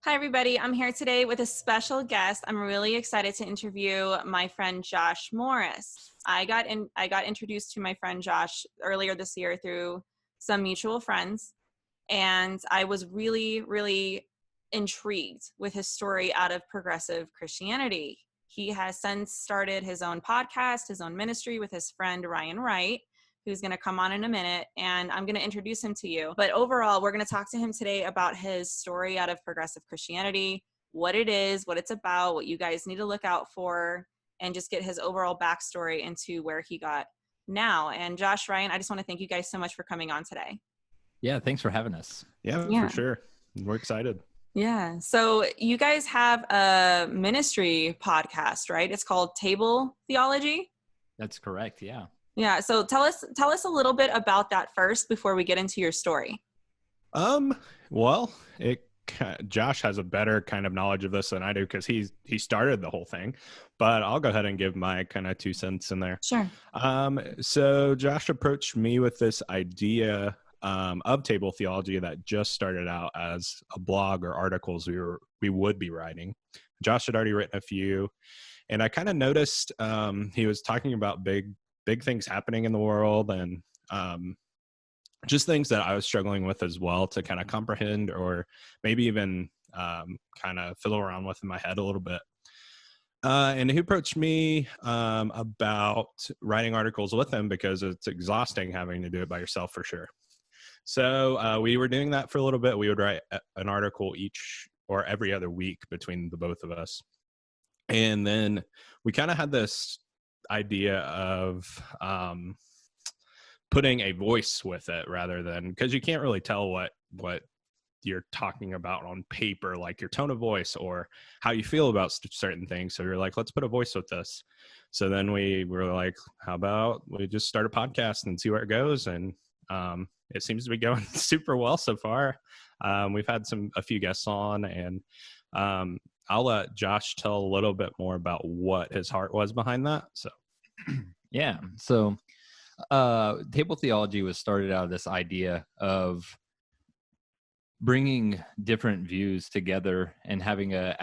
Hi, everybody. I'm here today with a special guest. I'm really excited to interview my friend Josh Morris. I got introduced to my friend Josh earlier this year through some mutual friends, and I was really, really intrigued with his story out of progressive Christianity. He has since started his own podcast, his own ministry with his friend Ryan Wright, who's going to come on in a minute, and I'm going to introduce him to you. But overall, we're going to talk to him today about his story out of progressive Christianity, what it is, what it's about, what you guys need to look out for, and just get his overall backstory into where he got now. And Josh, Ryan, I just want to thank you guys so much for coming on today. Yeah, thanks for having us. Yeah, for sure. We're excited. Yeah. So you guys have a ministry podcast, right? It's called Table Theology. That's correct. Yeah. Yeah. So tell us a little bit about that first before we get into your story. Well, Josh has a better kind of knowledge of this than I do because he started the whole thing, but I'll go ahead and give my kind of 2 cents in there. Sure. So Josh approached me with this idea of Table Theology that just started out as a blog or articles we would be writing. Josh had already written a few, and I kind of noticed he was talking about big things happening in the world, and just things that I was struggling with as well to kind of comprehend, or maybe even kind of fiddle around with in my head a little bit. And he approached me about writing articles with him because it's exhausting having to do it by yourself for sure. So we were doing that for a little bit. We would write an article each or every other week between the both of us. And then we kind of had this idea of putting a voice with it rather than, because you can't really tell what you're talking about on paper, like your tone of voice or how you feel about certain things. So you're like, let's put a voice with this. So then we were like, how about we just start a podcast and see where it goes? And it seems to be going super well so far. We've had a few guests on, and I'll let Josh tell a little bit more about what his heart was behind that. So, yeah. So, Table Theology was started out of this idea of bringing different views together and having a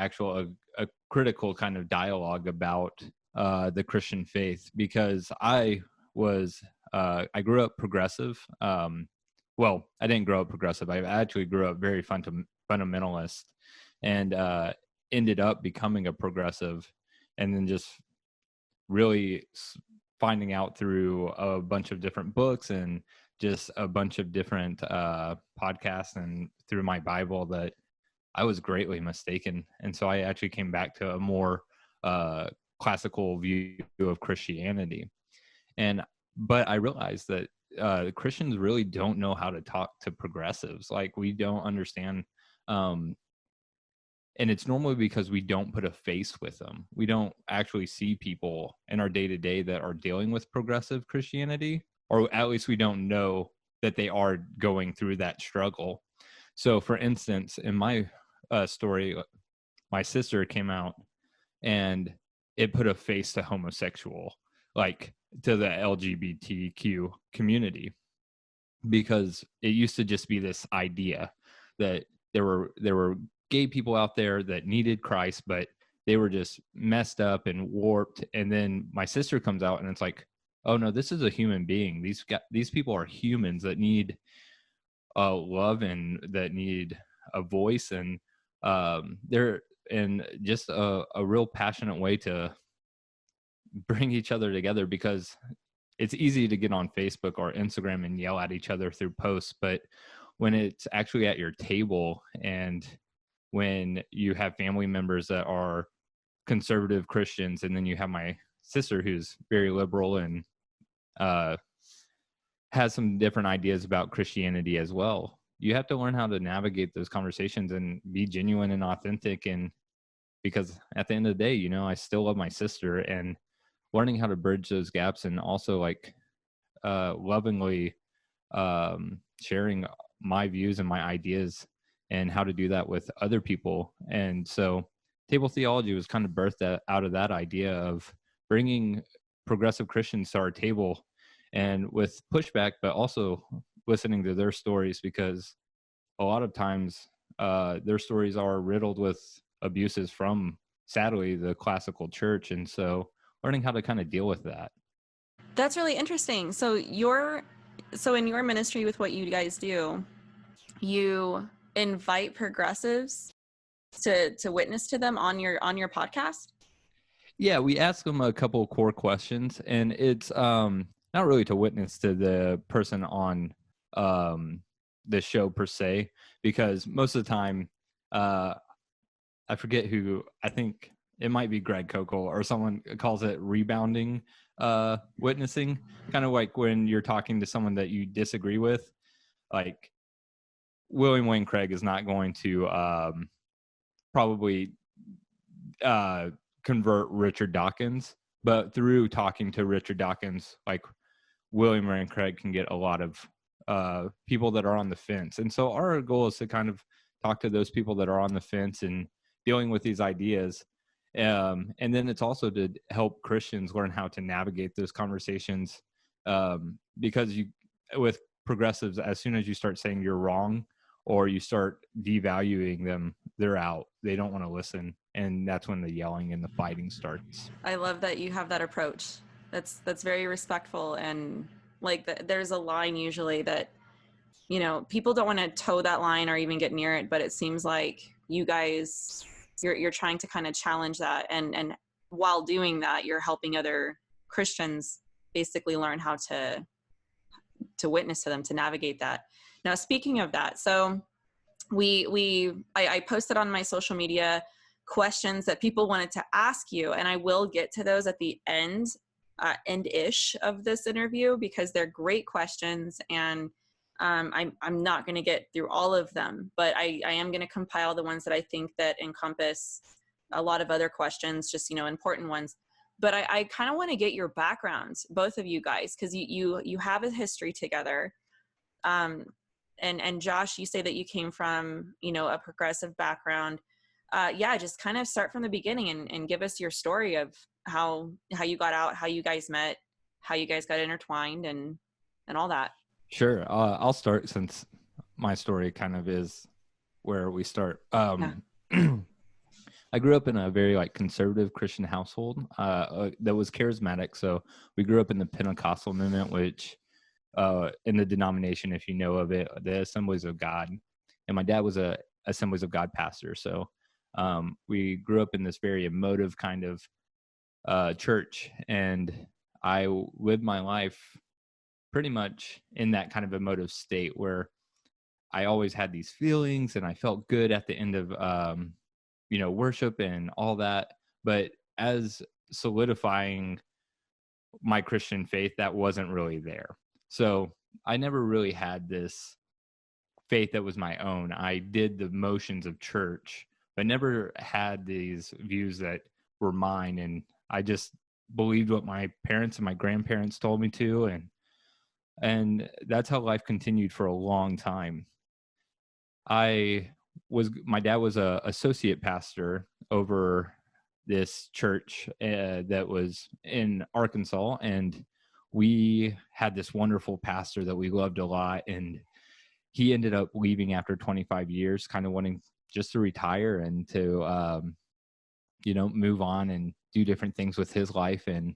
critical kind of dialogue about the Christian faith, because I grew up progressive. Well, I didn't grow up progressive. I actually grew up very fundamentalist, and ended up becoming a progressive, and then just really finding out through a bunch of different books and just a bunch of different podcasts and through my Bible that I was greatly mistaken. And so I actually came back to a more classical view of Christianity. But I realized that Christians really don't know how to talk to progressives. Like, we don't understand. And it's normally because we don't put a face with them. We don't actually see people in our day-to-day that are dealing with progressive Christianity, or at least we don't know that they are going through that struggle. So, for instance, in my story, my sister came out and it put a face to homosexual, like to the LGBTQ community, because it used to just be this idea that there were gay people out there that needed Christ, but they were just messed up and warped. And then my sister comes out and it's like, oh no, this is a human being. These people are humans that need love and that need a voice, and they're in just a real passionate way to bring each other together, because it's easy to get on Facebook or Instagram and yell at each other through posts, but when it's actually at your table, and when you have family members that are conservative Christians, and then you have my sister who's very liberal and has some different ideas about Christianity as well, you have to learn how to navigate those conversations and be genuine and authentic. And because at the end of the day, I still love my sister, and learning how to bridge those gaps, and also like lovingly sharing my views and my ideas and how to do that with other people. And so Table Theology was kind of birthed out of that idea of bringing progressive Christians to our table, and with pushback, but also listening to their stories, because a lot of times their stories are riddled with abuses from, sadly, the classical church. And so learning how to kind of deal with that. That's really interesting. So in your ministry with what you guys do, you invite progressives to witness to them on your podcast? Yeah, we ask them a couple of core questions, and it's not really to witness to the person on the show per se, because most of the time, I forget who, I think it might be Greg Koukl or someone calls it rebounding witnessing, kind of like when you're talking to someone that you disagree with. Like William Wayne Craig is not going to probably convert Richard Dawkins, but through talking to Richard Dawkins, like William Wayne Craig can get a lot of people that are on the fence. And so our goal is to kind of talk to those people that are on the fence and dealing with these ideas. And then it's also to help Christians learn how to navigate those conversations, because with progressives, as soon as you start saying you're wrong or you start devaluing them, they're out. They don't want to listen. And that's when the yelling and the fighting starts. I love that you have that approach. That's very respectful. And like there's a line usually that, people don't want to toe that line or even get near it, but it seems like you guys, you're trying to kind of challenge that. And while doing that, you're helping other Christians basically learn how to witness to them, to navigate that. Now, speaking of that, so I posted on my social media questions that people wanted to ask you, and I will get to those at the end-ish of this interview, because they're great questions, and I'm not going to get through all of them, but I am going to compile the ones that I think that encompass a lot of other questions, just important ones. But I kind of want to get your backgrounds, both of you guys, because you have a history together. And Josh, you say that you came from, a progressive background. Just kind of start from the beginning and give us your story of how you got out, how you guys met, how you guys got intertwined, and all that. Sure. I'll start, since my story kind of is where we start. I grew up in a very conservative Christian household that was charismatic. So we grew up in the Pentecostal movement, which in the denomination, if you know of it, the Assemblies of God. And my dad was a Assemblies of God pastor. So we grew up in this very emotive kind of church. And I lived my life pretty much in that kind of emotive state where I always had these feelings and I felt good at the end of, worship and all that. But as solidifying my Christian faith, that wasn't really there. So I never really had this faith that was my own. I did the motions of church, but never had these views that were mine. And I just believed what my parents and my grandparents told me to. And that's how life continued for a long time. My dad was a associate pastor over this church that was in Arkansas, and we had this wonderful pastor that we loved a lot, and he ended up leaving after 25 years, kind of wanting just to retire and to move on and do different things with his life. And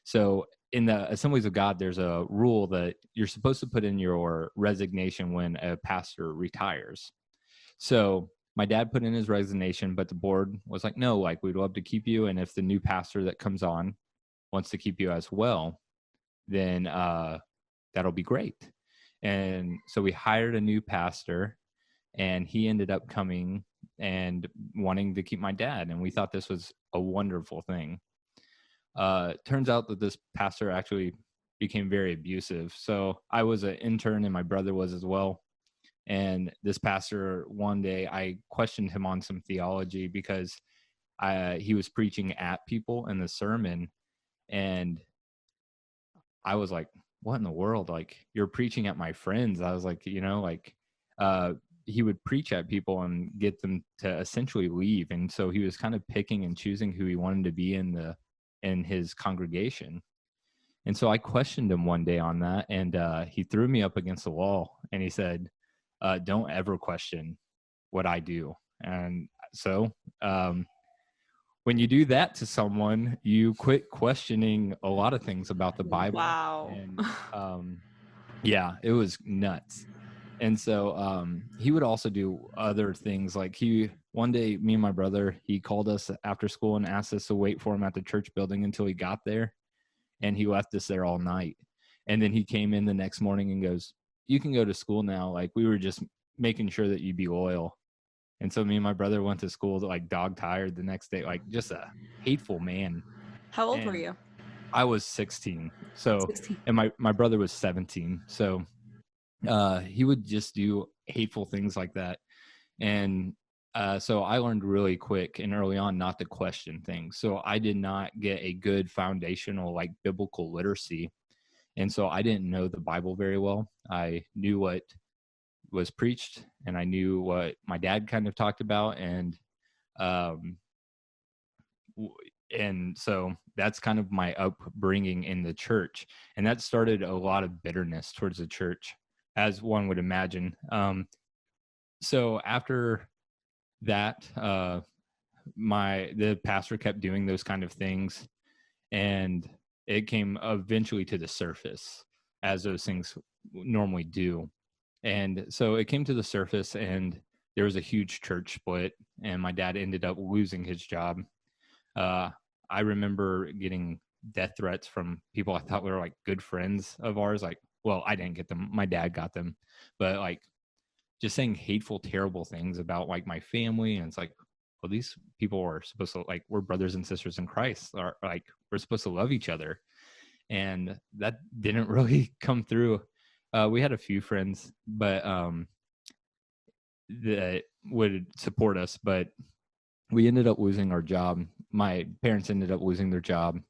so in the Assemblies of God, there's a rule that you're supposed to put in your resignation when a pastor retires. So my dad put in his resignation, but the board was like, no, we'd love to keep you. And if the new pastor that comes on wants to keep you as well, then that'll be great. And so we hired a new pastor, and he ended up coming and wanting to keep my dad. And we thought this was a wonderful thing. Turns out that this pastor actually became very abusive. So I was an intern and my brother was as well. And this pastor, one day I questioned him on some theology because he was preaching at people in the sermon. And I was like, what in the world? You're preaching at my friends. I was like, he would preach at people and get them to essentially leave. And so he was kind of picking and choosing who he wanted to be in his congregation. And so I questioned him one day on that, and he threw me up against the wall and he said, don't ever question what I do. And so when you do that to someone, you quit questioning a lot of things about the Bible. Wow. And yeah, it was nuts. And so he would also do other things. Like one day, me and my brother, he called us after school and asked us to wait for him at the church building until he got there. And he left us there all night. And then he came in the next morning and goes, "You can go to school now. Like, we were just making sure that you be loyal." And so me and my brother went to school like dog tired the next day, like just a hateful man. How old were you? I was 16. So, 16. and my brother was 17. So he would just do hateful things like that. And so I learned really quick and early on not to question things. So I did not get a good foundational like biblical literacy. And so I didn't know the Bible very well. I knew what was preached and I knew what my dad kind of talked about. And so that's kind of my upbringing in the church. And that started a lot of bitterness towards the church, as one would imagine. So after that, the pastor kept doing those kind of things, and it came eventually to the surface, as those things normally do. And so it came to the surface, and there was a huge church split, and my dad ended up losing his job. I remember getting death threats from people I thought were like good friends of ours. Like, well, I didn't get them. My dad got them, but like just saying hateful, terrible things about like my family. And it's like, well, these people are supposed to, like, we're brothers and sisters in Christ, or like we're supposed to love each other. And that didn't really come through. We had a few friends, but that would support us, but we ended up losing our job. My parents ended up losing their job,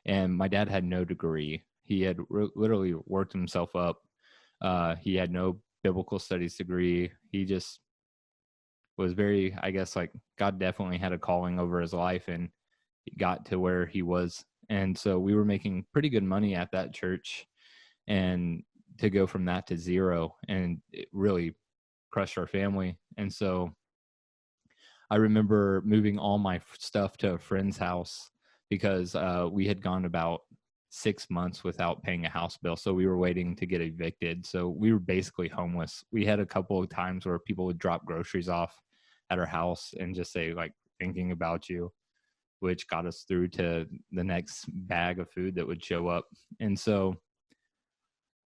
and my dad had no degree. He had literally worked himself up. He had no biblical studies degree. He just was very, I guess, like God definitely had a calling over his life, and he got to where he was. And so we were making pretty good money at that church, and to go from that to zero, and it really crushed our family. And so I remember moving all my stuff to a friend's house because we had gone about 6 months without paying a house bill. So we were waiting to get evicted. So we were basically homeless. We had a couple of times where people would drop groceries off at our house and just say, like, thinking about you, which got us through to the next bag of food that would show up. And so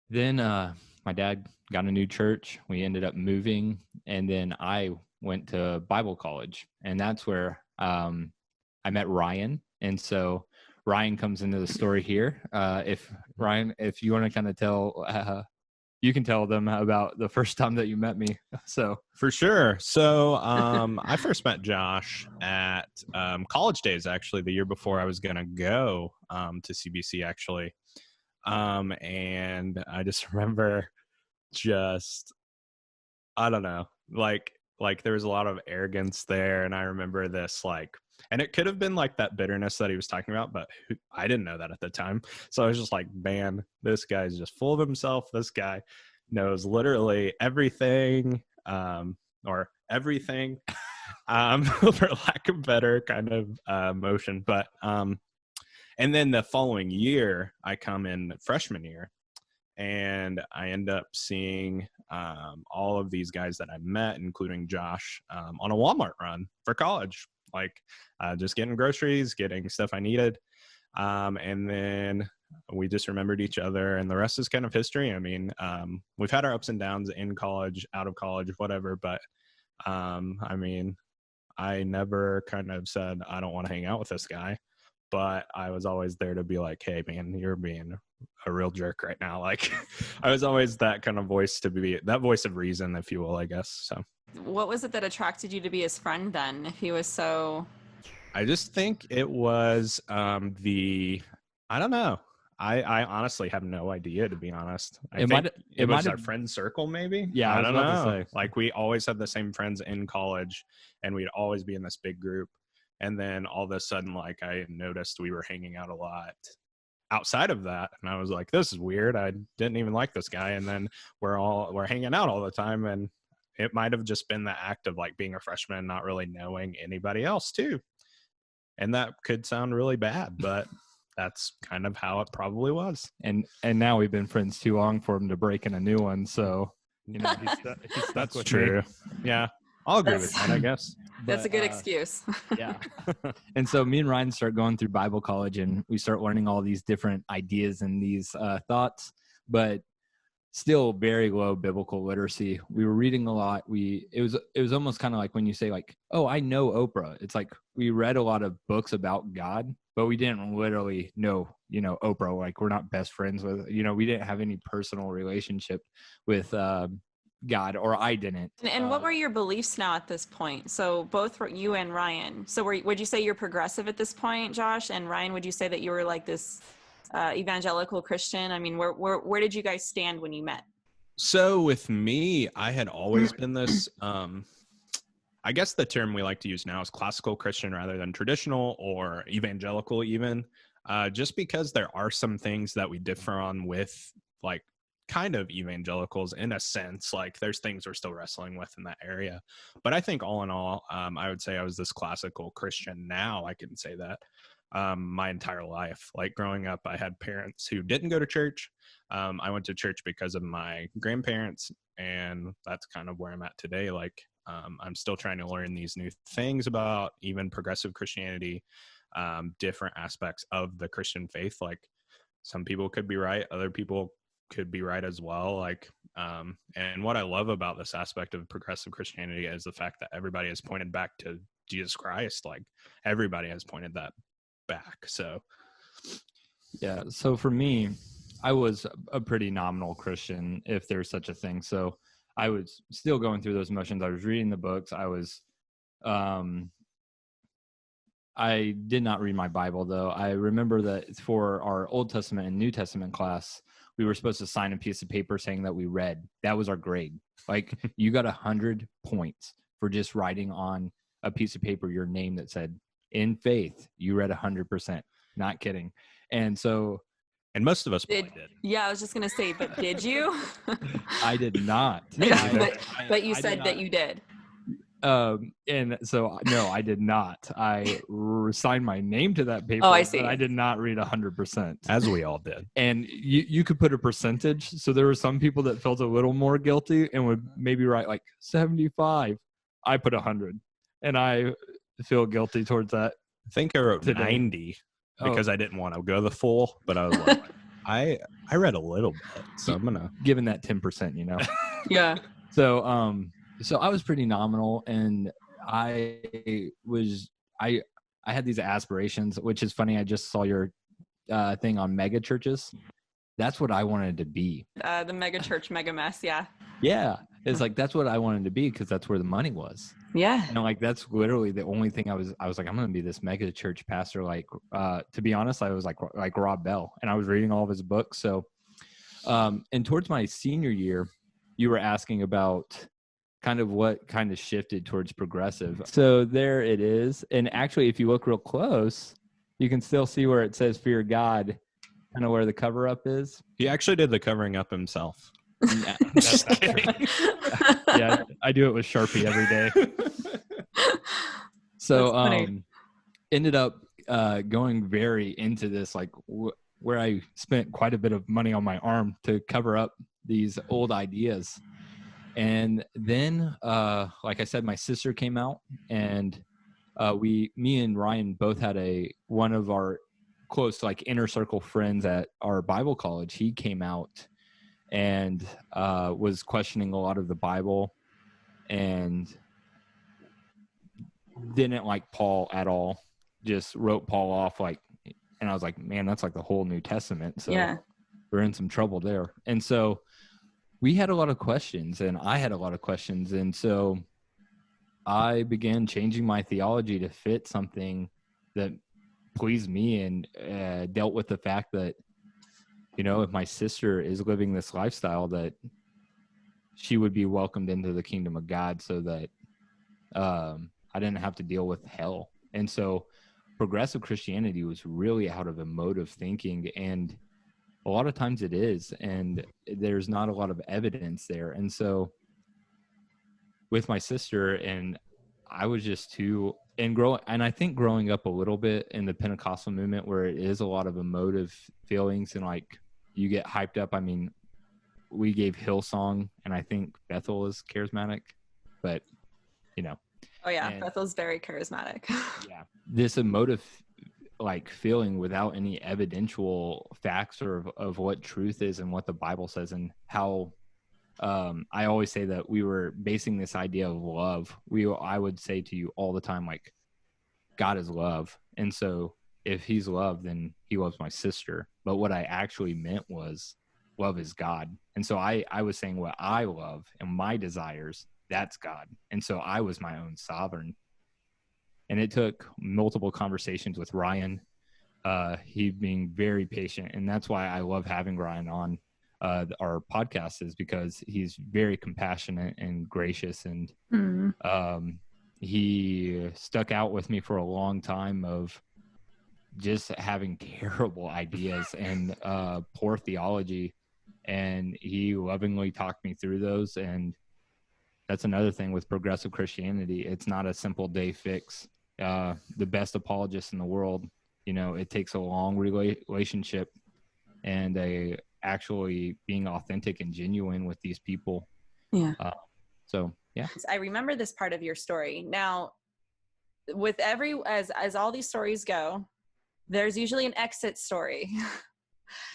then my dad got a new church. We ended up moving, and then I went to Bible college, and that's where I met Ryan. And so Ryan comes into the story here. If you want to kind of tell, you can tell them about the first time that you met me. So for sure. So I first met Josh at college days, actually, the year before I was going to go to CBC, actually. And I just remember I don't know, like there was a lot of arrogance there. And I remember this, like, and it could have been like that bitterness that he was talking about, but I didn't know that at the time. So I was just like, man, this guy's just full of himself. This guy knows literally everything, or everything, for lack of better kind of motion. But, and then the following year, I come in freshman year, and I end up seeing all of these guys that I met, including Josh, on a Walmart run for college, like just getting groceries, getting stuff I needed. And then we just remembered each other, and the rest is kind of history. I mean, we've had our ups and downs in college, out of college, whatever. But I mean, I never kind of said, I don't want to hang out with this guy. But I was always there to be like, hey, man, you're being a real jerk right now. Like, I was always that kind of voice, to be that voice of reason, if you will, I guess. So what was it that attracted you to be his friend then, if he was so... I just think it was I don't know. I honestly have no idea, to be honest. It was our friend circle, maybe. Yeah, I don't know. To say. Like, we always had the same friends in college, and we'd always be in this big group. And then all of a sudden, like, I noticed we were hanging out a lot outside of that, and I was like, this is weird. I didn't even like this guy, and then we're hanging out all the time, and it might have just been the act of like being a freshman and not really knowing anybody else too. And that could sound really bad, but that's kind of how it probably was. And now we've been friends too long for him to break in a new one. So, he's stuck That's with true. me. Yeah, I'll agree with that, I guess. That's a good excuse. Yeah. And so me and Ryan start going through Bible college, and we start learning all these different ideas and these thoughts, but still very low biblical literacy. We were reading a lot. It was almost kind of like when you say like, oh, I know Oprah. It's like we read a lot of books about God, but we didn't literally know, Oprah. Like we're not best friends with, we didn't have any personal relationship with God, or I didn't. And what were your beliefs now at this point? So both you and Ryan. So would you say you're progressive at this point, Josh? And Ryan, would you say that you were like this evangelical Christian? I mean, where did you guys stand when you met? So with me, I had always been this, I guess the term we like to use now is classical Christian rather than traditional or evangelical even, just because there are some things that we differ on with like kind of evangelicals in a sense. Like there's things we're still wrestling with in that area. But I think all in all, I would say I was this classical Christian now. I can say that. My entire life. Like growing up, I had parents who didn't go to church. I went to church because of my grandparents, and that's kind of where I'm at today. Like I'm still trying to learn these new things about even progressive Christianity, different aspects of the Christian faith. Like some people could be right, other people could be right as well. Like and what I love about this aspect of progressive Christianity is the fact that everybody has pointed back to Jesus Christ. Like everybody has pointed that back. So yeah, so for me, I was a pretty nominal Christian, if there's such a thing. So I was still going through those motions. I was reading the books. I did not read my Bible, though. I remember that for our Old Testament and New Testament class, we were supposed to sign a piece of paper saying that we read. That was our grade. Like you got 100 points for just writing on a piece of paper your name that said, in faith, you read 100%. Not kidding. And so, and most of us probably did. Yeah, I was just gonna say, but did you? I did not. But you said that you did. And so no, I did not. I signed my name to that paper. Oh, I see. But I did not read 100%, as we all did. And you could put a percentage. So there were some people that felt a little more guilty and would maybe write like 75. I put 100, and I feel guilty towards that. I think I wrote 90 because I didn't want to go the full, but I was like, I read a little bit, so I'm gonna given that 10%, Yeah. So I was pretty nominal, and I had these aspirations, which is funny. I just saw your thing on mega churches. That's what I wanted to be. The mega church, mega mess. Yeah. Yeah. It's like, that's what I wanted to be, because that's where the money was. Yeah. And like, that's literally the only thing I was like, I'm going to be this mega church pastor. Like, to be honest, I was like Rob Bell, and I was reading all of his books. So, and towards my senior year, you were asking about kind of what kind of shifted towards progressive. So there it is. And actually, if you look real close, you can still see where it says fear God, kind of where the cover up is. He actually did the covering up himself. Yeah, that's not true. Yeah, I do it with Sharpie every day. So ended up going very into this, like where I spent quite a bit of money on my arm to cover up these old ideas. And then, like I said, my sister came out, and me and Ryan both had one of our close, like, inner circle friends at our Bible college. He came out and was questioning a lot of the Bible and didn't like Paul at all. Just wrote Paul off, like, and I was like, man, that's like the whole New Testament. So yeah, we're in some trouble there. And so we had a lot of questions, and I had a lot of questions. And so I began changing my theology to fit something that pleased me, and dealt with the fact that, you know, if my sister is living this lifestyle, that she would be welcomed into the kingdom of God, so that I didn't have to deal with hell. And so progressive Christianity was really out of emotive thinking, and a lot of times it is, and there's not a lot of evidence there. And so with my sister, and I was just too, and I think growing up a little bit in the Pentecostal movement where it is a lot of emotive feelings and like you get hyped up. I mean, we gave Hillsong, and I think Bethel is charismatic, but you know. Oh yeah, Bethel's very charismatic. Yeah, this emotive like feeling without any evidential facts or of what truth is and what the Bible says, and how I always say that we were basing this idea of love. I would say to you all the time, like, God is love. And so if he's love, then he loves my sister. But what I actually meant was love is God. And so I was saying what I love and my desires, that's God. And so I was my own sovereign. And it took multiple conversations with Ryan, he being very patient. And that's why I love having Ryan on our podcast, is because he's very compassionate and gracious. And he stuck out with me for a long time of just having terrible ideas and poor theology. And he lovingly talked me through those. And that's another thing with progressive Christianity. It's not a simple day fix. The best apologists in the world, you know, it takes a long relationship and actually being authentic and genuine with these people. Yeah. So yeah. I remember this part of your story. Now, with as all these stories go, there's usually an exit story.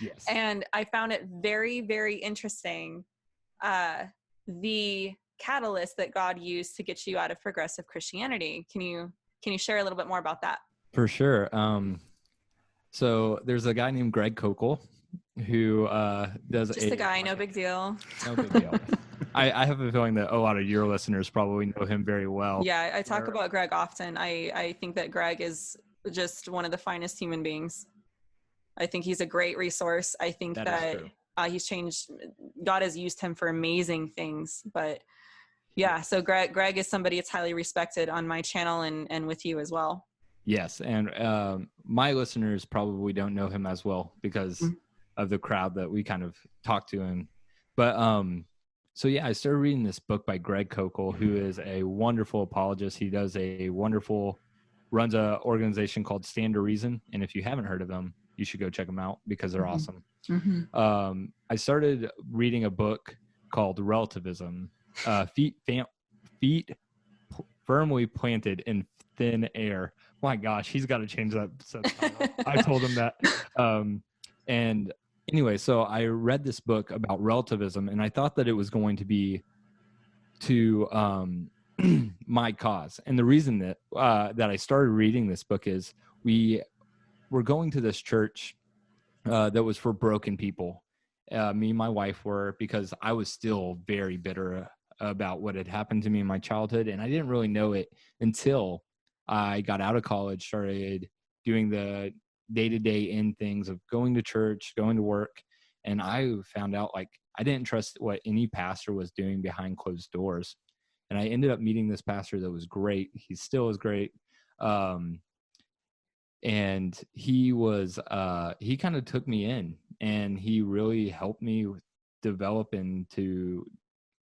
Yes. And I found it very, very interesting, the catalyst that God used to get you out of progressive Christianity. Can you share a little bit more about that? For sure. So there's a guy named Greg Koukl who does just a guy, no big deal. No big deal. I have a feeling that a lot of your listeners probably know him very well. Yeah, I talk about Greg often. I think that Greg is just one of the finest human beings. I think he's a great resource. I think that he's changed. God has used him for amazing things. But yeah, so Greg is somebody that's highly respected on my channel and with you as well. Yes, and my listeners probably don't know him as well because of the crowd that we kind of talk to him. But so yeah, I started reading this book by Greg Koukl, who is a wonderful apologist. He does runs a organization called Stand to Reason, and if you haven't heard of them, you should go check them out because they're awesome. I started reading a book called Relativism, Feet Firmly Planted in Thin Air. My gosh, he's got to change that subtitle. I told him that. And anyway, so I read this book about relativism, and I thought that it was going to be to my cause. And the reason that I started reading this book is we were going to this church that was for broken people. Me and my wife were, because I was still very bitter about what had happened to me in my childhood, and I didn't really know it until I got out of college, started doing the day-to-day end things of going to church, going to work, and I found out like I didn't trust what any pastor was doing behind closed doors. And I ended up meeting this pastor that was great. He still is great. And he kind of took me in, and he really helped me develop into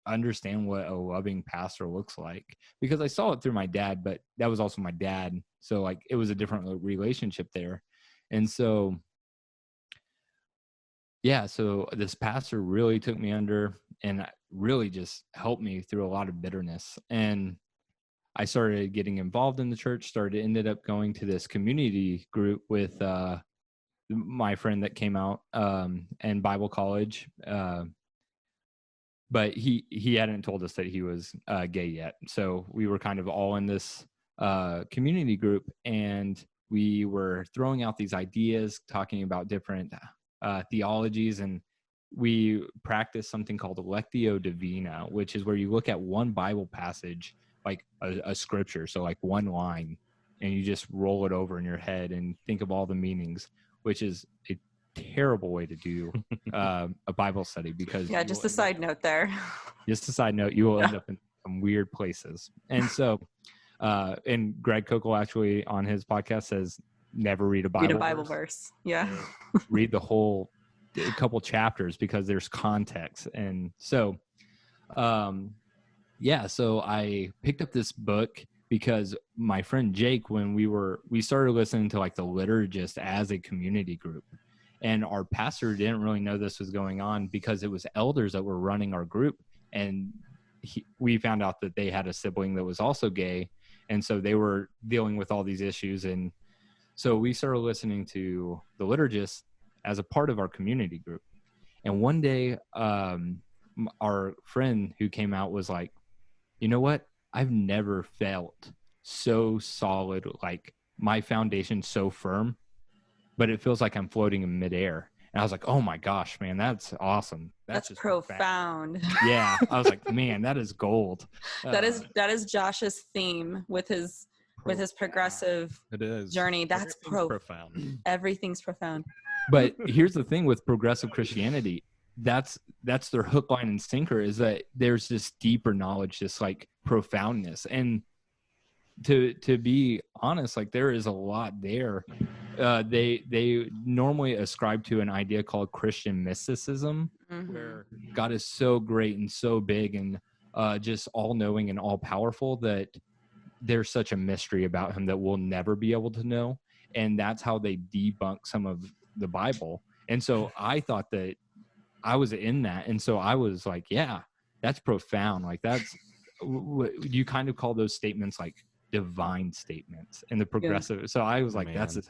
understand what a loving pastor looks like, because I saw it through my dad, but that was also my dad. So like it was a different relationship there. And so, yeah, so this pastor really took me under and really just helped me through a lot of bitterness. And I started getting involved in the church, ended up going to this community group with my friend that came out and Bible college. But he hadn't told us that he was gay yet. So we were kind of all in this community group, and we were throwing out these ideas, talking about different theologies, and we practiced something called Lectio Divina, which is where you look at one Bible passage, like a scripture, so like one line, and you just roll it over in your head and think of all the meanings, which is a terrible way to do a Bible study, because just a side note there. Just a side note, you will end up in some weird places. And so, and Greg Koukl actually on his podcast says, never read a Bible verse. Yeah. Read the whole couple chapters because there's context. And so, yeah, so I picked up this book because my friend Jake, when we started listening to like the liturgist as a community group, and our pastor didn't really know this was going on because it was elders that were running our group, and we found out that they had a sibling that was also gay, and so they were dealing with all these issues, and so we started listening to the liturgist as a part of our community group. And one day, our friend who came out was like, you know what? I've never felt so solid, like my foundation so firm, but it feels like I'm floating in midair. And I was like, oh my gosh, man, that's awesome. That's just profound. Yeah. I was like, man, that is gold. That is Josh's theme with his progressive journey. That's profound. Everything's profound. But here's the thing with progressive Christianity. That's their hook, line, and sinker, is that there's this deeper knowledge, this like profoundness. And to be honest, like there is a lot there. They normally ascribe to an idea called Christian mysticism, where God is so great and so big and just all knowing and all powerful that there's such a mystery about him that we'll never be able to know. And that's how they debunk some of the Bible. And so I thought that I was in that. And so I was like, yeah, that's profound. Like that's, you kind of call those statements like divine statements and the progressive. Yeah. So I was like,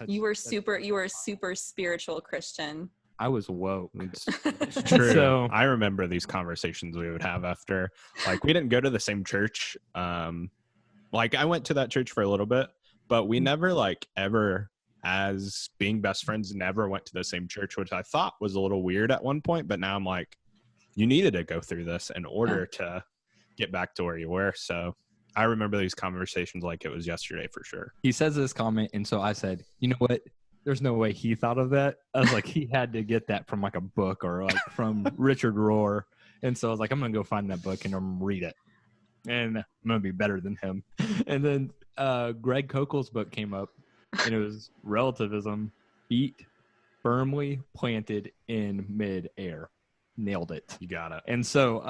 you were a super spiritual Christian. I was woke. It's true. So I remember these conversations we would have after, like, we didn't go to the same church. Like I went to that church for a little bit, but we never like ever, as being best friends, never went to the same church, which I thought was a little weird at one point. But now I'm like, you needed to go through this in order to get back to where you were. So I remember these conversations like it was yesterday for sure. He says this comment, and so I said, you know what? There's no way he thought of that. I was like, he had to get that from like a book or like from Richard Rohr. And so I was like, I'm going to go find that book and I'm read it. And I'm going to be better than him. And then Greg Koukle's book came up, and it was Relativism, Feet Firmly Planted in Mid-Air. Nailed it. You got it. And so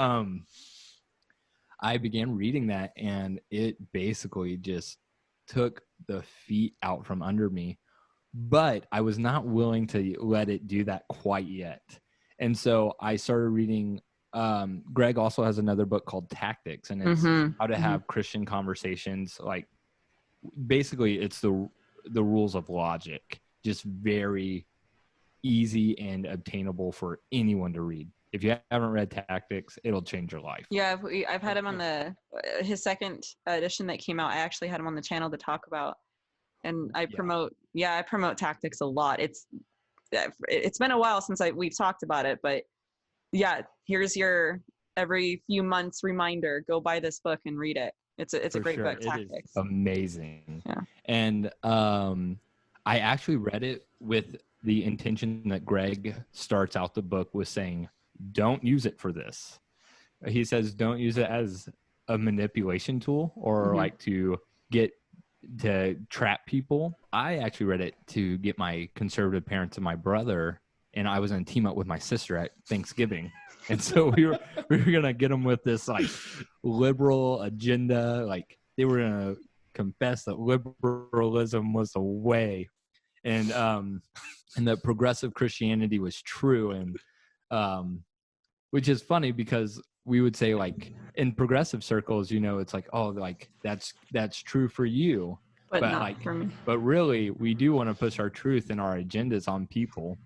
I began reading that, and it basically just took the feet out from under me. But I was not willing to let it do that quite yet. And so I started reading. Greg also has another book called Tactics, and it's how to have Christian conversations. Like basically it's the rules of logic, just very easy and obtainable for anyone to read. If you haven't read Tactics, it'll change your life. Yeah, I've had him on his second edition that came out. I actually had him on the channel to talk about, and I promote Tactics a lot. It's been a while since we've talked about it, but yeah, here's your every few months reminder: go buy this book and read it. It's a great book. Tactics. It is amazing. Yeah, and I actually read it with the intention that Greg starts out the book with saying, don't use it for this. He says, don't use it as a manipulation tool or like to trap people. I actually read it to get my conservative parents and my brother, and I was going to team up with my sister at Thanksgiving. And so we were going to get them with this like liberal agenda. Like they were going to confess that liberalism was the way, and that progressive Christianity was true. And which is funny because we would say like in progressive circles, you know, it's like, oh, like that's true for you, but not like for me. But really, we do want to push our truth and our agendas on people.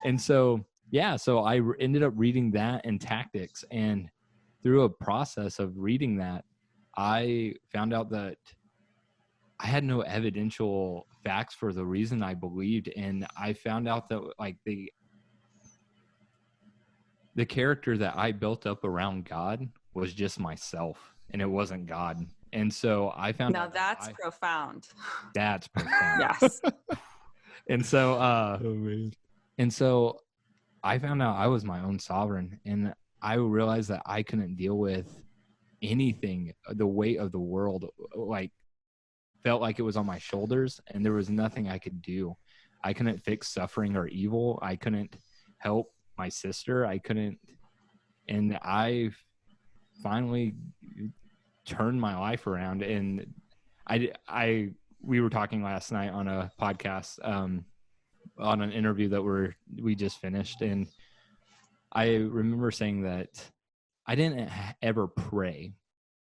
And so, yeah, so I ended up reading that and Tactics, and through a process of reading that, I found out that I had no evidential facts for the reason I believed, and I found out that like the character that I built up around God was just myself, and it wasn't God. And so I found now that's profound. That's profound. Yes. And so, and so I found out I was my own sovereign, and I realized that I couldn't deal with anything. The weight of the world, like, felt like it was on my shoulders, and there was nothing I could do. I couldn't fix suffering or evil. I couldn't help my sister. I couldn't. And I finally turned my life around. And we were talking last night on a podcast, on an interview that we just finished. And I remember saying that I didn't ever pray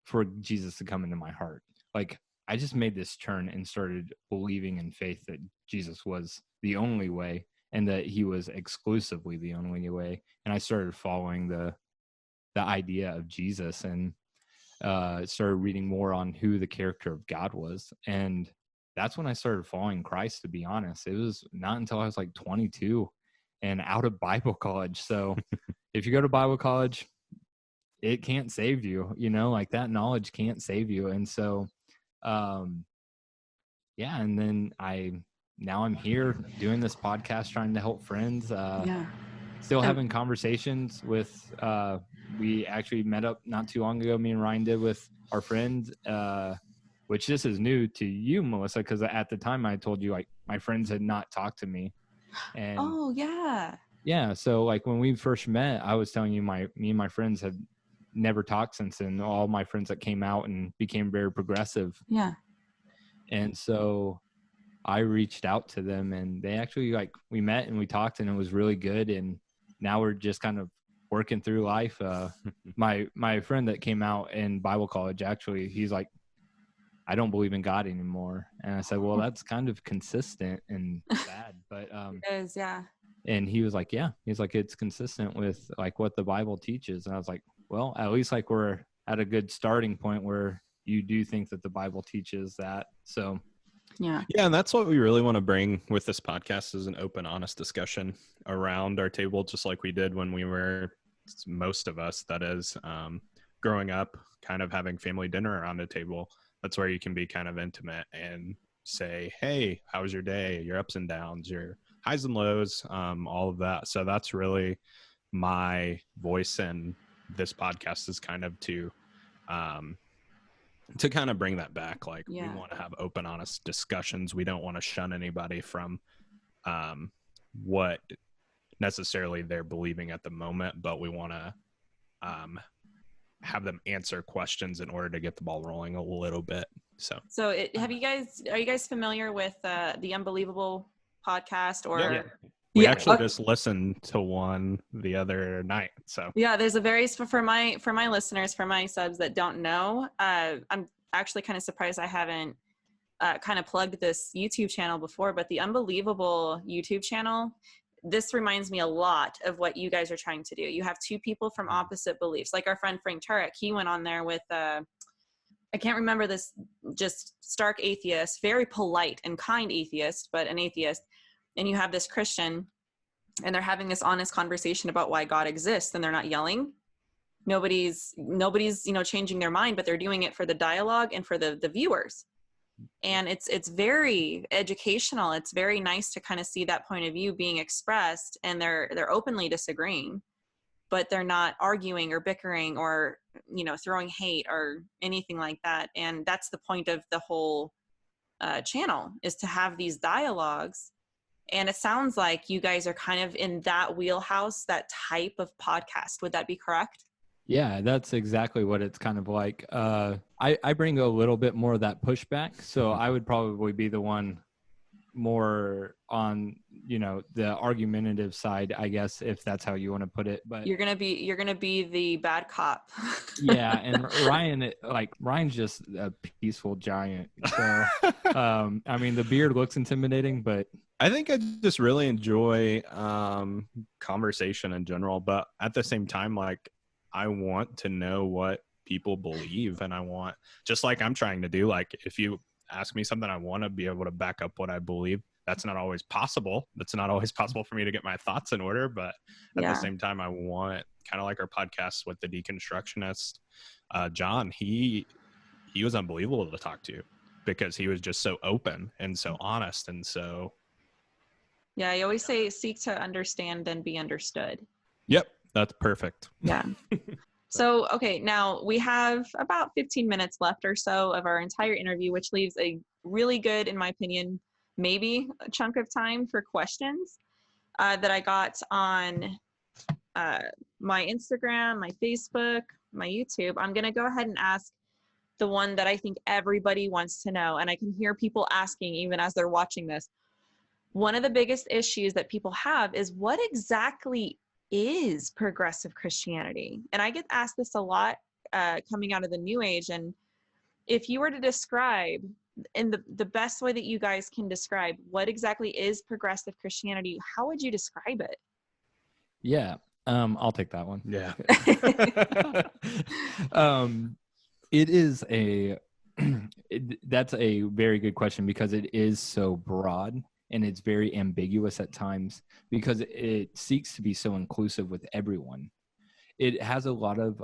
for Jesus to come into my heart. Like, I just made this turn and started believing in faith that Jesus was the only way and that he was exclusively the only way. And I started following the idea of Jesus, and started reading more on who the character of God was. And that's when I started following Christ, to be honest. It was not until I was like 22 and out of Bible college. So if you go to Bible college, it can't save you, like that knowledge can't save you. And so, yeah. And then now I'm here doing this podcast, trying to help friends, still having conversations with, we actually met up not too long ago, me and Ryan did, with our friends, which this is new to you, Melissa, because at the time I told you, like, my friends had not talked to me. And yeah. So like when we first met, I was telling you me and my friends had never talked since then. All my friends that came out and became very progressive. Yeah. And so I reached out to them, and they actually, like, we met and we talked, and it was really good. And now we're just kind of working through life. My friend that came out in Bible college, actually, he's like, I don't believe in God anymore. And I said, well, that's kind of consistent and bad, but it is, yeah. And he was like, yeah, he's like, it's consistent with like what the Bible teaches. And I was like, well, at least like we're at a good starting point where you do think that the Bible teaches that. So yeah, and that's what we really want to bring with this podcast, is an open, honest discussion around our table, just like we did when we were, most of us, that is, growing up, kind of having family dinner around a table. That's where you can be kind of intimate and say, hey, how was your day? Your ups and downs, your highs and lows, all of that. So that's really my voice, and this podcast is kind of to kind of bring that back. Like, we want to have open, honest discussions. We don't want to shun anybody from what necessarily they're believing at the moment, but we want to have them answer questions in order to get the ball rolling a little bit. So are you guys familiar with the Unbelievable podcast? Or we actually just listened to one the other night. So there's a for my listeners, for my subs that don't know, I'm actually kind of surprised I haven't kind of plugged this YouTube channel before, but the Unbelievable YouTube channel, this reminds me a lot of what you guys are trying to do. You have two people from opposite beliefs, like our friend Frank Turek. He went on there with I can't remember this, just stark atheist, very polite and kind atheist, but an atheist. And you have this Christian, and they're having this honest conversation about why God exists, and they're not yelling. Nobody's changing their mind, but they're doing it for the dialogue and for the viewers. And it's very educational. It's very nice to kind of see that point of view being expressed, and they're openly disagreeing, but they're not arguing or bickering or, throwing hate or anything like that. And that's the point of the whole channel, is to have these dialogues. And it sounds like you guys are kind of in that wheelhouse, that type of podcast. Would that be correct? Yeah, that's exactly what it's kind of like. I bring a little bit more of that pushback. So I would probably be the one more on, the argumentative side, I guess, if that's how you want to put it. But you're gonna be the bad cop. Yeah, and Ryan's just a peaceful giant. So I mean, the beard looks intimidating, but I think I just really enjoy conversation in general. But at the same time, like, I want to know what people believe, and I want, just like I'm trying to do, like, if you ask me something, I want to be able to back up what I believe. That's not always possible. That's not always possible for me to get my thoughts in order, but at the same time, I want, kind of like our podcast with the Deconstructionist, John, he was unbelievable to talk to, because he was just so open and so honest. And so, yeah, I always say, seek to understand, then be understood. Yep. That's perfect. Yeah. So, okay, now we have about 15 minutes left or so of our entire interview, which leaves a really good, in my opinion, maybe a chunk of time for questions that I got on my Instagram, my Facebook, my YouTube. I'm going to go ahead and ask the one that I think everybody wants to know, and I can hear people asking even as they're watching this. One of the biggest issues that people have is, what exactly is progressive Christianity? And I get asked this a lot coming out of the New Age. And if you were to describe, in the best way that you guys can describe, what exactly is progressive Christianity, how would you describe it? Yeah, I'll take that one. Yeah. It is that's a very good question, because it is so broad and it's very ambiguous at times, because it seeks to be so inclusive with everyone. It has a lot of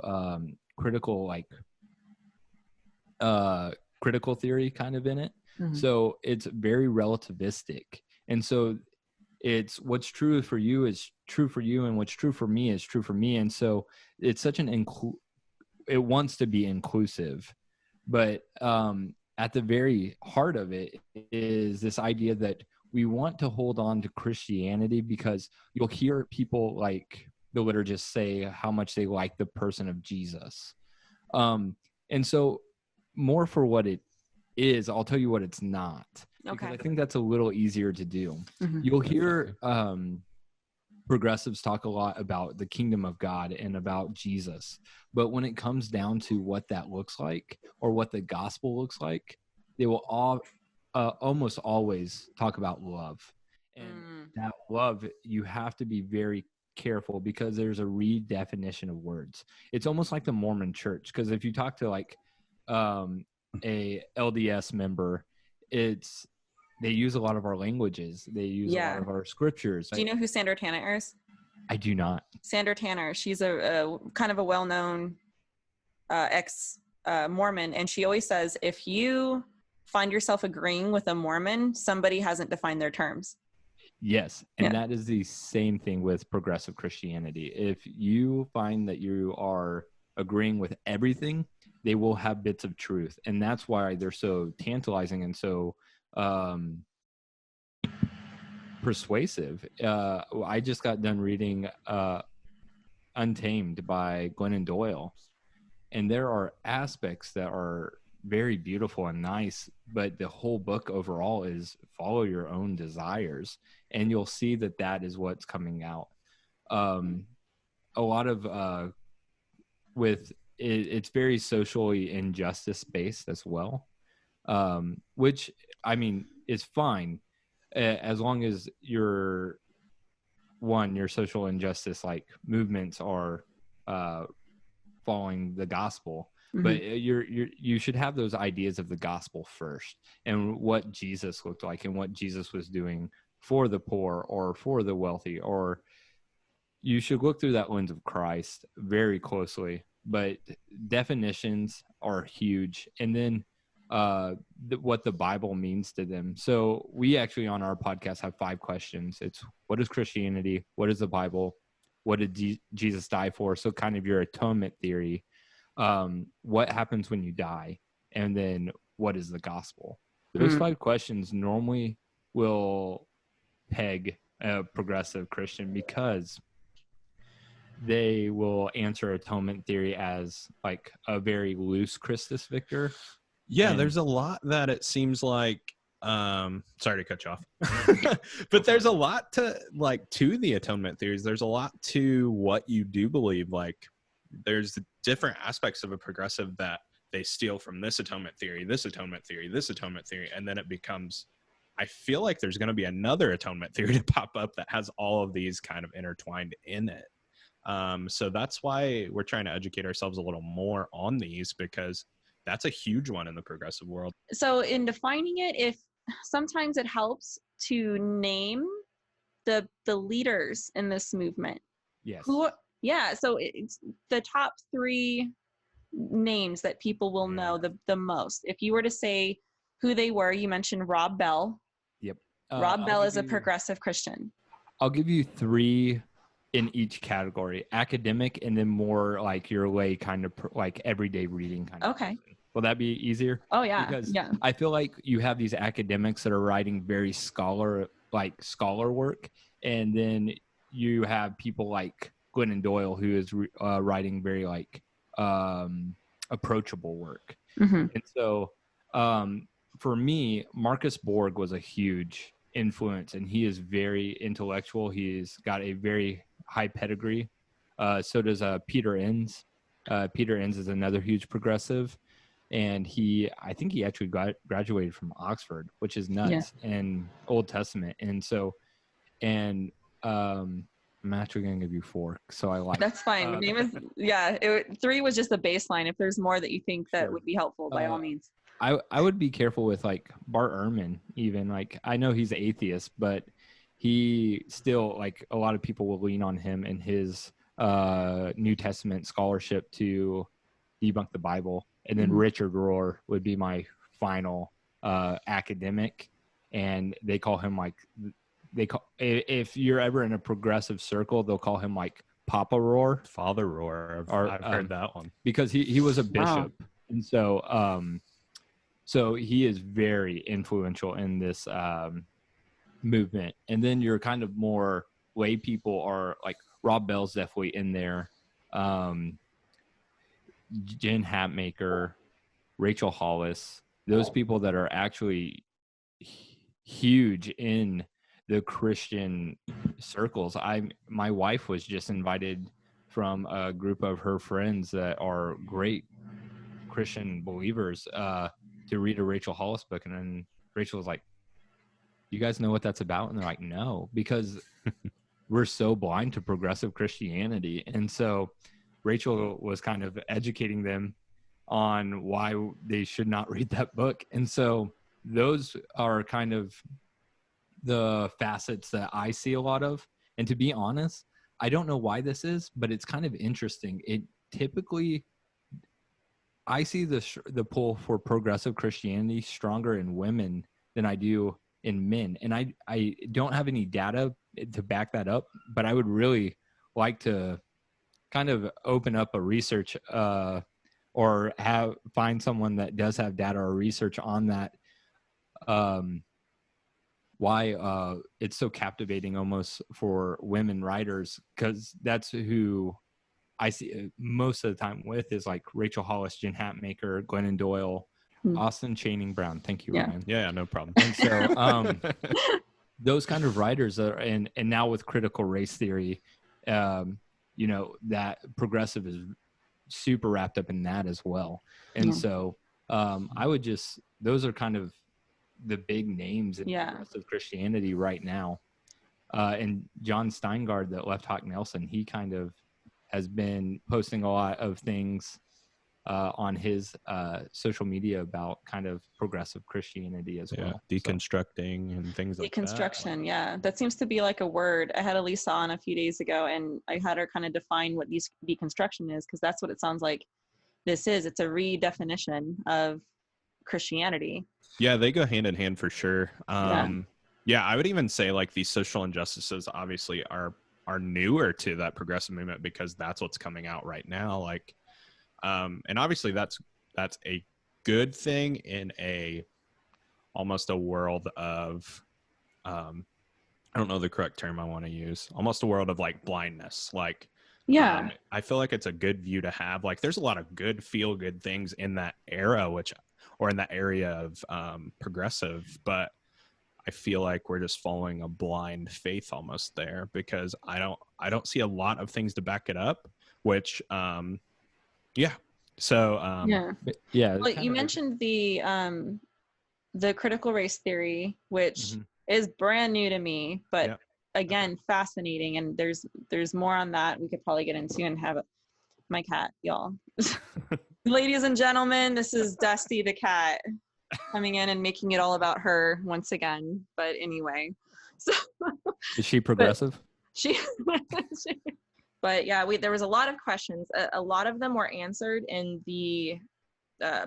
critical theory kind of in it. Mm-hmm. So it's very relativistic. And so it's what's true for you is true for you, and what's true for me is true for me. And so it's such it wants to be inclusive, but at the very heart of it is this idea that we want to hold on to Christianity, because you'll hear people like the liturgists say how much they like the person of Jesus. And so more for what it is, I'll tell you what it's not. Okay. Because I think that's a little easier to do. Mm-hmm. You'll hear progressives talk a lot about the kingdom of God and about Jesus. But when it comes down to what that looks like, or what the gospel looks like, they will almost always talk about love. And that love, you have to be very careful, because there's a redefinition of words. It's almost like the Mormon church, because if you talk to like a LDS member, they use a lot of our languages. They use a lot of our scriptures. Do you know who Sandra Tanner is? I do not. Sandra Tanner. She's a kind of a well-known ex-Mormon, and she always says, if you find yourself agreeing with a Mormon, somebody hasn't defined their terms. Yes, and that is the same thing with progressive Christianity. If you find that you are agreeing with everything, they will have bits of truth, and that's why they're so tantalizing and so persuasive. I just got done reading Untamed by Glennon Doyle, and there are aspects that are very beautiful and nice, but the whole book overall is follow your own desires, and you'll see that that is what's coming out. A lot of it's very socially injustice based as well, which I mean is fine as long as your social injustice like movements are following the gospel. Mm-hmm. But you should have those ideas of the gospel first, and what Jesus looked like, and what Jesus was doing for the poor or for the wealthy, or you should look through that lens of Christ very closely. But definitions are huge, and then what the Bible means to them. So we actually on our podcast have 5 questions. It's, what is Christianity? What is the Bible? What did Jesus die for? So kind of your atonement theory. What happens when you die? And then what is the gospel? Those 5 questions normally will peg a progressive Christian, because they will answer atonement theory as like a very loose Christus Victor. Yeah, there's a lot that it seems like, sorry to cut you off, but there's a lot to the atonement theories. There's a lot to what you do believe. Like there's different aspects of a progressive that they steal from this atonement theory, this atonement theory, this atonement theory. And then it becomes, I feel like there's going to be another atonement theory to pop up that has all of these kind of intertwined in it. So that's why we're trying to educate ourselves a little more on these, because that's a huge one in the progressive world. So in defining it, if sometimes it helps to name the leaders in this movement. Yes. So it's the top 3 names that people will know the most. If you were to say who they were, you mentioned Rob Bell. Yep. Rob Bell is a progressive Christian. I'll give you 3 in each category: academic, and then more like your lay kind of like everyday reading kind of person. Will that be easier? Oh yeah. Because I feel like you have these academics that are writing very scholar work, and then you have people like Glennon Doyle, who is writing very like approachable work. Mm-hmm. And so for me, Marcus Borg was a huge influence, and he is very intellectual. He's got a very high pedigree. So does Peter Enns. Peter Enns is another huge progressive, and I think he actually graduated from Oxford, which is nuts, in Old Testament. And so, I'm actually going to give you 4. So I like That's fine. Name is 3 was just the baseline. If there's more that you think that would be helpful, by all means. I would be careful with like Bart Ehrman, even. Like, I know he's atheist, but he still, like, a lot of people will lean on him and his New Testament scholarship to debunk the Bible. And then Richard Rohr would be my final academic, and they call him like, if you're ever in a progressive circle, they'll call him like Papa Rohr, Father Rohr. I've heard that one, because he was a bishop. Wow. And so so he is very influential in this movement. And then your kind of more lay people are like Rob Bell's definitely in there, Jen Hatmaker, Rachel Hollis, those people that are actually huge in the Christian circles. My wife was just invited from a group of her friends that are great Christian believers to read a Rachel Hollis book. And then Rachel was like, "You guys know what that's about?" And they're like, "No," because we're so blind to progressive Christianity. And so Rachel was kind of educating them on why they should not read that book. And so those are kind of the facets that I see a lot of. And to be honest, I don't know why this is, but it's kind of interesting. It typically, I see the pull for progressive Christianity stronger in women than I do in men. And I don't have any data to back that up, but I would really like to kind of open up a research or find someone that does have data or research on that. Why it's so captivating almost for women writers, because that's who I see most of the time with, is like Rachel Hollis, Jen Hatmaker, Glennon Doyle, Austin Channing Brown. Thank you, Ryan. Yeah, no problem. And so those kind of writers are, and now with critical race theory, that progressive is super wrapped up in that as well. And so I would those are kind of the big names in progressive Christianity right now. And John Steingard, that left Hawk Nelson, he kind of has been posting a lot of things on his social media about kind of progressive Christianity as well. Deconstructing and things like that. Deconstruction, that seems to be like a word. I had Elisa on a few days ago, and I had her kind of define what deconstruction is, because that's what it sounds like this is. It's a redefinition of Christianity. Yeah, they go hand in hand for sure. I would even say like these social injustices obviously are newer to that progressive movement, because that's what's coming out right now. Like, and obviously that's a good thing in almost a world of, I don't know the correct term I want to use, almost a world of like blindness. Like, I feel like it's a good view to have. Like, there's a lot of good feel good things in that era, or in that area of progressive, but I feel like we're just following a blind faith almost there, because I don't see a lot of things to back it up, which well, you mentioned the critical race theory, which is brand new to me, but again, fascinating. And there's more on that we could probably get into, and have my cat, y'all. Ladies and gentlemen, this is Dusty the cat coming in and making it all about her once again. But anyway, so is she progressive? But yeah, there was a lot of questions. A lot of them were answered in the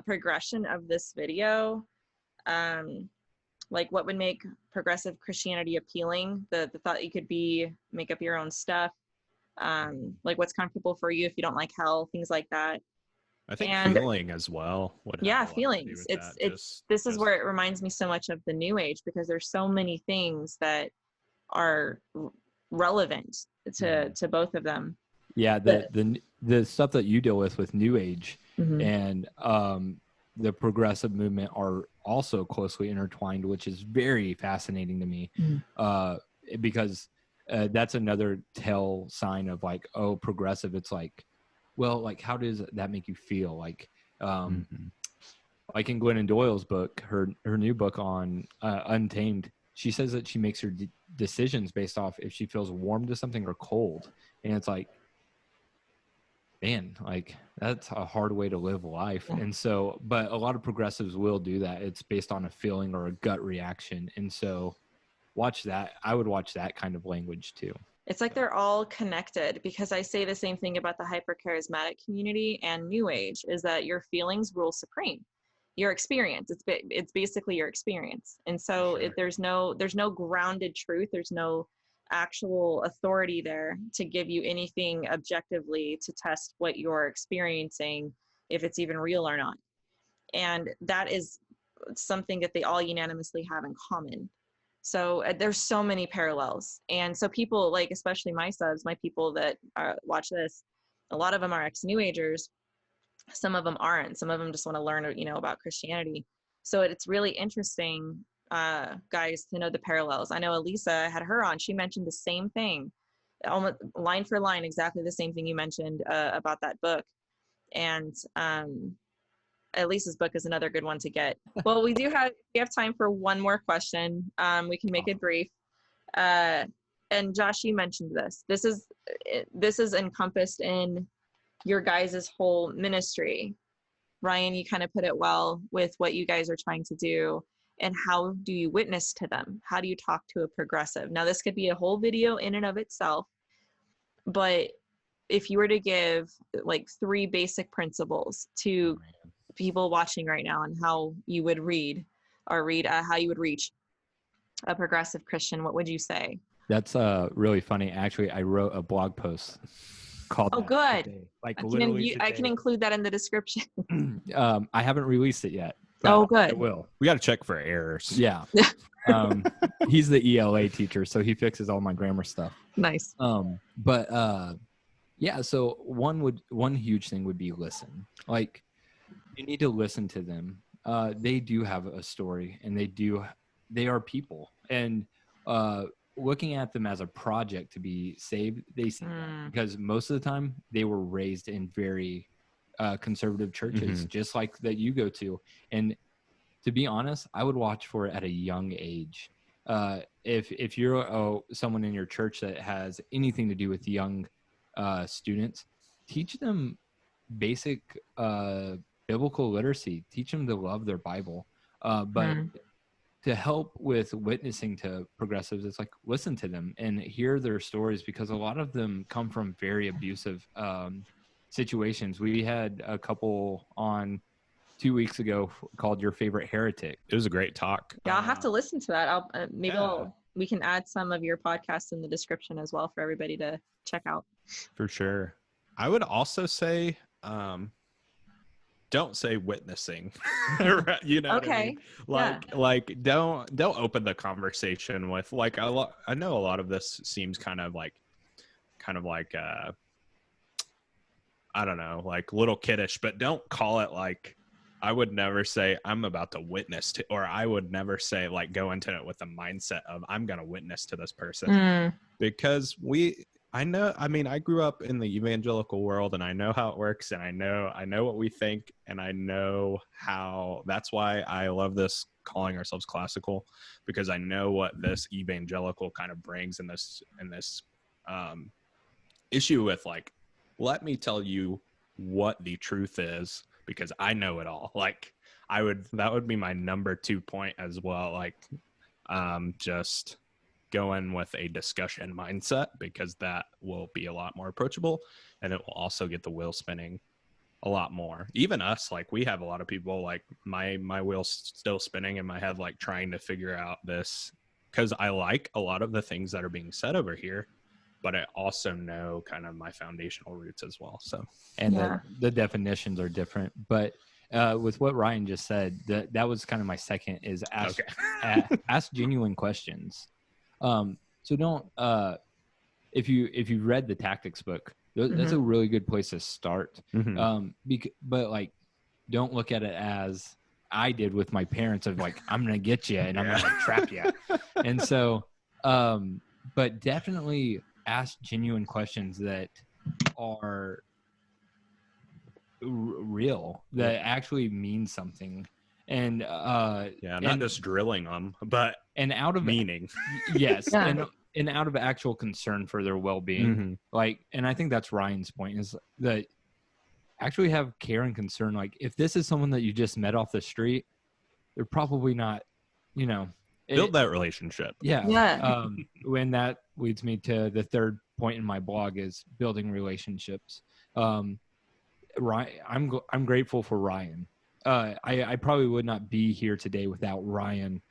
progression of this video. Like, what would make progressive Christianity appealing? The thought that you could make up your own stuff. Like, what's comfortable for you if you don't like hell, things like that. I think feeling as well. Feelings. This is where it reminds me so much of the New Age, because there's so many things that are relevant to both of them. Yeah, the stuff that you deal with New Age Mm-hmm. and the progressive movement are also closely intertwined, which is very fascinating to me. Because that's another tell sign of like, oh, progressive. It's like, well, like, how does that make you feel? Like, like in Glennon Doyle's book, her new book on Untamed, she says that she makes her decisions based off if she feels warm to something or cold. And it's like, man, like that's a hard way to live life. Yeah. And so, but a lot of progressives will do that. It's based on a feeling or a gut reaction. And so watch that. I would watch that kind of language too. It's like they're all connected, because I say the same thing about the hypercharismatic community and New Age, is that your feelings rule supreme. Your experience, it's basically your experience. And so Sure. there's no grounded truth. There's no actual authority there to give you anything objectively to test what you're experiencing, if it's even real or not. And that is something that they all unanimously have in common. So there's so many parallels. And so people, like, especially my subs, my people that watch this, a lot of them are ex-New Agers. Some of them aren't. Some of them just want to learn, about Christianity. So it's really interesting, guys, to know the parallels. I know Elisa had her on. She mentioned the same thing, almost line for line, exactly the same thing you mentioned about that book. And Elisa's book is another good one to get. Well, we have time for one more question. We can make it brief. And Josh, you mentioned this. This is encompassed in your guys' whole ministry. Ryan, you kind of put it well with what you guys are trying to do, and how do you witness to them? How do you talk to a progressive? Now, this could be a whole video in and of itself, but if you were to give like 3 basic principles to people watching right now on how you would how you would reach a progressive Christian, what would you say? That's really funny. Actually, I wrote a blog post called. Oh, good. Today. Like I can include that in the description. I haven't released it yet. Oh, good. I will. We got to check for errors. Yeah. He's the ELA teacher, so he fixes all my grammar stuff. Nice. Yeah. So one huge thing would be listen. Like, you need to listen to them. They do have a story, and they are people, and looking at them as a project to be saved, they see that, because most of the time they were raised in very conservative churches, just like that you go to. And to be honest, I would watch for it at a young age. If you're someone in your church that has anything to do with young students, teach them basic biblical literacy. Teach them to love their Bible. But to help with witnessing to progressives, it's like, listen to them and hear their stories, because a lot of them come from very abusive situations. We had a couple on 2 weeks ago called Your Favorite Heretic. It was a great talk. Yeah, I'll have to listen to that. We can add some of your podcasts in the description as well for everybody to check out. For sure. I would also say, don't say witnessing. You know Okay. what I mean? Like don't open the conversation with like I know a lot of this seems kind of like I don't know, like little kiddish, but don't call it like, I would never say I'm about to witness to, or I would never say like go into it with the mindset of I'm going to witness to this person, because I grew up in the evangelical world, and I know how it works, and I know what we think, and I know how, that's why I love this calling ourselves classical, because I know what this evangelical kind of brings in this issue with like, let me tell you what the truth is, because I know it all. Like that would be my number 2 point as well. Like, just go in with a discussion mindset, because that will be a lot more approachable, and it will also get the wheel spinning a lot more. Even us, like we have a lot of people, like my wheel's still spinning in my head, like trying to figure out this, because I like a lot of the things that are being said over here, but I also know kind of my foundational roots as well. So, and the definitions are different, but with what Ryan just said, that was kind of my second, is ask genuine questions. So don't, if you read the tactics book, That's a really good place to start. Mm-hmm. But like, don't look at it as I did with my parents of like, I'm going to get you and I'm going to trap you. And so, but definitely ask genuine questions that are real, that actually mean something. And not just drilling them, but out of meaning. Yes. Yeah. And out of actual concern for their well-being. Like, and I think that's Ryan's point, is that actually have care and concern. Like, if this is someone that you just met off the street, they're probably not, build that relationship. Yeah. When that leads me to the third point in my blog is building relationships. Ryan, I'm grateful for Ryan. I probably would not be here today without Ryan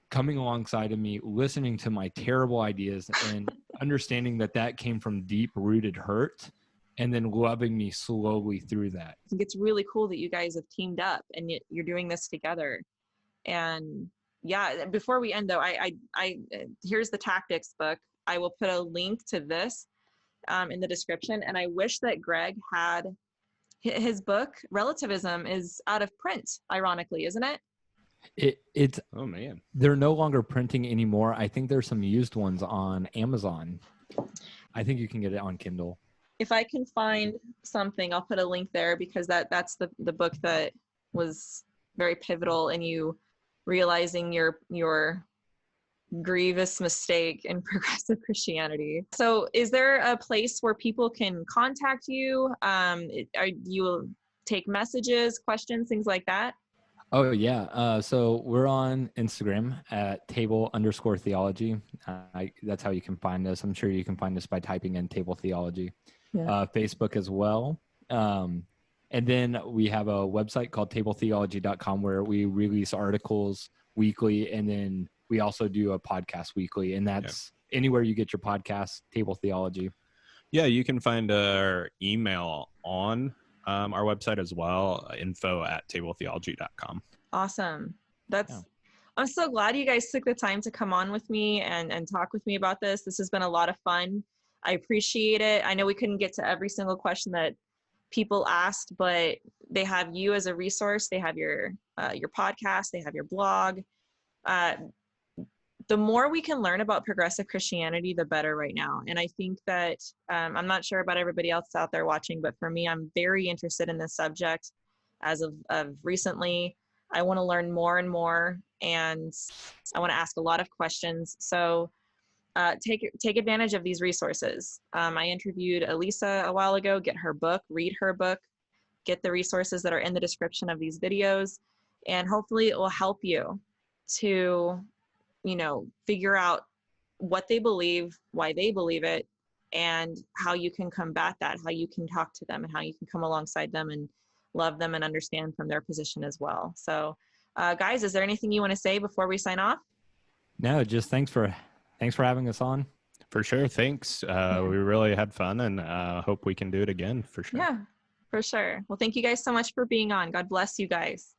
coming alongside of me, listening to my terrible ideas and understanding that came from deep rooted hurt, and then loving me slowly through that. I think it's really cool that you guys have teamed up and you're doing this together. And yeah, before we end though, I here's the tactics book. I will put a link to this in the description. And I wish that Greg had his book. Relativism is out of print, ironically, isn't it? It's oh man, they're no longer printing anymore. I think there's some used ones on Amazon. I think you can get it on Kindle. If I can find something, I'll put a link there, because that's the book that was very pivotal in you realizing your grievous mistake in progressive Christianity. So is there a place where people can contact you? You take messages, questions, things like that? Oh yeah. So we're on Instagram at table_theology. That's how you can find us. I'm sure you can find us by typing in Table Theology. Yeah. Facebook as well. And then we have a website called tabletheology.com where we release articles weekly. And then we also do a podcast weekly, and that's anywhere you get your podcast, Table Theology. Yeah, you can find our email on our website as well, info@tabletheology.com. Awesome. I'm so glad you guys took the time to come on with me and talk with me about this. This has been a lot of fun. I appreciate it. I know we couldn't get to every single question that people asked, but they have you as a resource. They have your podcast. They have your blog. The more we can learn about progressive Christianity, the better right now. And I think that I'm not sure about everybody else out there watching, but for me, I'm very interested in this subject as of recently. I want to learn more and more, and I want to ask a lot of questions. So take advantage of these resources. I interviewed Elisa a while ago. Get her book, read her book, get the resources that are in the description of these videos, and hopefully it will help you to figure out what they believe, why they believe it, and how you can combat that, how you can talk to them, and how you can come alongside them and love them and understand from their position as well. So guys, is there anything you want to say before we sign off? No, just thanks for having us on. For sure. Thanks. We really had fun, and hope we can do it again for sure. Yeah, for sure. Well, thank you guys so much for being on. God bless you guys.